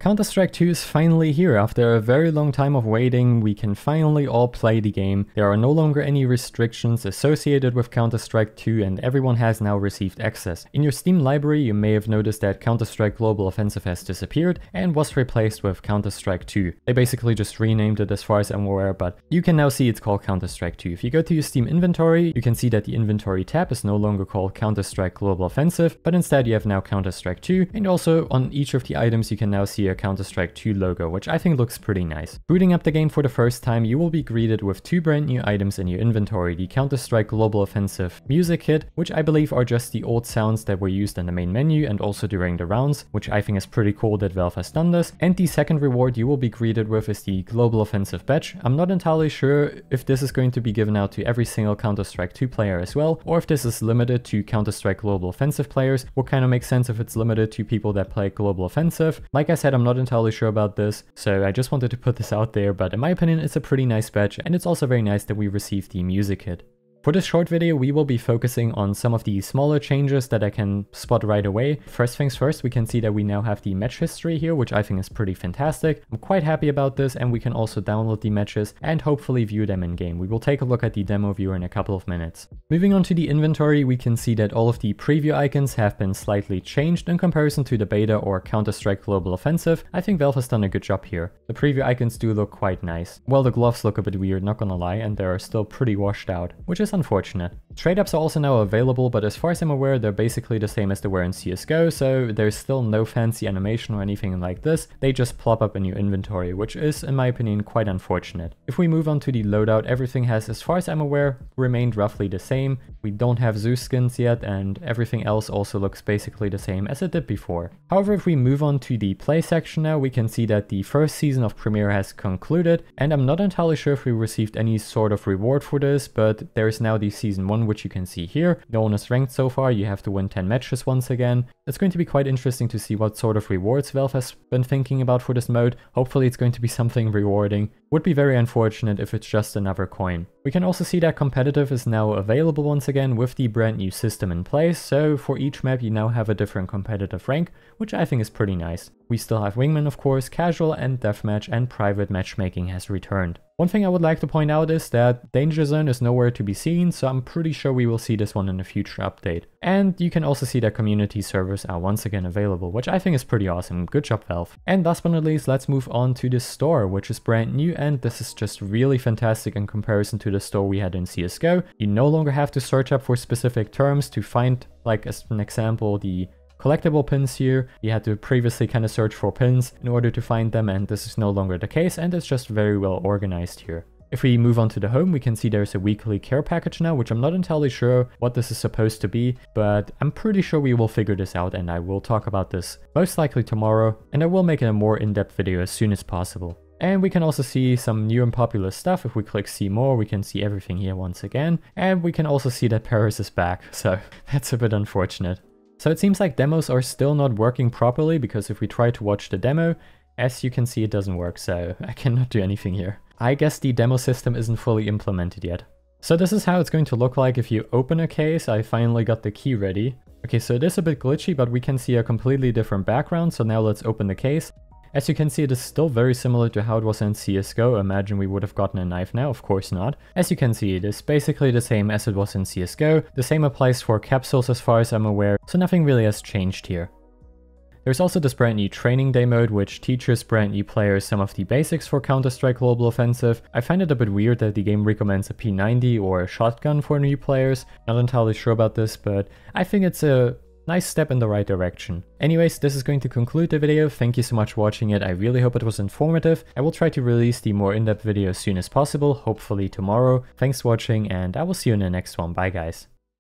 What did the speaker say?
Counter-Strike 2 is finally here. After a very long time of waiting, we can finally all play the game. There are no longer any restrictions associated with Counter-Strike 2 and everyone has now received access. In your Steam library, you may have noticed that Counter-Strike Global Offensive has disappeared and was replaced with Counter-Strike 2. They basically just renamed it as far as I'm aware, but you can now see it's called Counter-Strike 2. If you go to your Steam inventory, you can see that the inventory tab is no longer called Counter-Strike Global Offensive, but instead you have now Counter-Strike 2, and also on each of the items you can now see a Counter-Strike 2 logo, which I think looks pretty nice. Booting up the game for the first time, you will be greeted with two brand new items in your inventory, the Counter-Strike Global Offensive Music Kit, which I believe are just the old sounds that were used in the main menu and also during the rounds, which I think is pretty cool that Valve has done this. And the second reward you will be greeted with is the Global Offensive Badge. I'm not entirely sure if this is going to be given out to every single Counter-Strike 2 player as well, or if this is limited to Counter-Strike Global Offensive players. Would kind of make sense if it's limited to people that play Global Offensive. Like I said, I'm not entirely sure about this, so I just wanted to put this out there, but in my opinion it's a pretty nice badge, and it's also very nice that we received the music kit. For this short video, we will be focusing on some of the smaller changes that I can spot right away. First things first, we can see that we now have the match history here, which I think is pretty fantastic. I'm quite happy about this, and we can also download the matches and hopefully view them in game. We will take a look at the demo viewer in a couple of minutes. Moving on to the inventory, we can see that all of the preview icons have been slightly changed in comparison to the beta or Counter-Strike Global Offensive. I think Valve has done a good job here. The preview icons do look quite nice. Well, the gloves look a bit weird, not gonna lie, and they are still pretty washed out, which is unfortunate. Trade-ups are also now available, but as far as I'm aware, they're basically the same as they were in CSGO, so there's still no fancy animation or anything like this. They just plop up in your inventory, which is, in my opinion, quite unfortunate. If we move on to the loadout, everything has, as far as I'm aware, remained roughly the same. We don't have Zeus skins yet, and everything else also looks basically the same as it did before. However, if we move on to the play section now, we can see that the first season of Premiere has concluded, and I'm not entirely sure if we received any sort of reward for this, but there is now the Season 1, which you can see here. No one is ranked so far, you have to win 10 matches once again. It's going to be quite interesting to see what sort of rewards Valve has been thinking about for this mode. Hopefully it's going to be something rewarding. Would be very unfortunate if it's just another coin. We can also see that competitive is now available once again with the brand new system in place, so for each map you now have a different competitive rank, which I think is pretty nice. We still have Wingman of course, casual and deathmatch and private matchmaking has returned. One thing I would like to point out is that Danger Zone is nowhere to be seen, so I'm pretty sure we will see this one in a future update. And you can also see that community servers are once again available, which I think is pretty awesome. Good job, Valve. And last but not least, let's move on to the store, which is brand new, and this is just really fantastic in comparison to the store we had in CSGO. You no longer have to search up for specific terms to find, like as an example, the collectible pins here. You had to previously kind of search for pins in order to find them, and this is no longer the case, and it's just very well organized here. If we move on to the home, we can see there's a weekly care package now, which I'm not entirely sure what this is supposed to be, but I'm pretty sure we will figure this out, and I will talk about this most likely tomorrow, and I will make a more in-depth video as soon as possible. And we can also see some new and popular stuff. If we click see more, we can see everything here once again, and we can also see that Paris is back, so that's a bit unfortunate. So it seems like demos are still not working properly, because if we try to watch the demo, as you can see it doesn't work, so I cannot do anything here. I guess the demo system isn't fully implemented yet. So this is how it's going to look like if you open a case. I finally got the key ready. Okay, so it is a bit glitchy, but we can see a completely different background, so now let's open the case. As you can see, it is still very similar to how it was in CSGO. Imagine we would have gotten a knife now, of course not. As you can see, it is basically the same as it was in CSGO. The same applies for capsules as far as I'm aware, so nothing really has changed here. There's also this brand new training day mode, which teaches brand new players some of the basics for Counter-Strike Global Offensive. I find it a bit weird that the game recommends a P90 or a shotgun for new players. Not entirely sure about this, but I think it's a nice step in the right direction. Anyways, this is going to conclude the video. Thank you so much for watching it. I really hope it was informative. I will try to release the more in-depth video as soon as possible, hopefully tomorrow. Thanks for watching, and I will see you in the next one. Bye guys.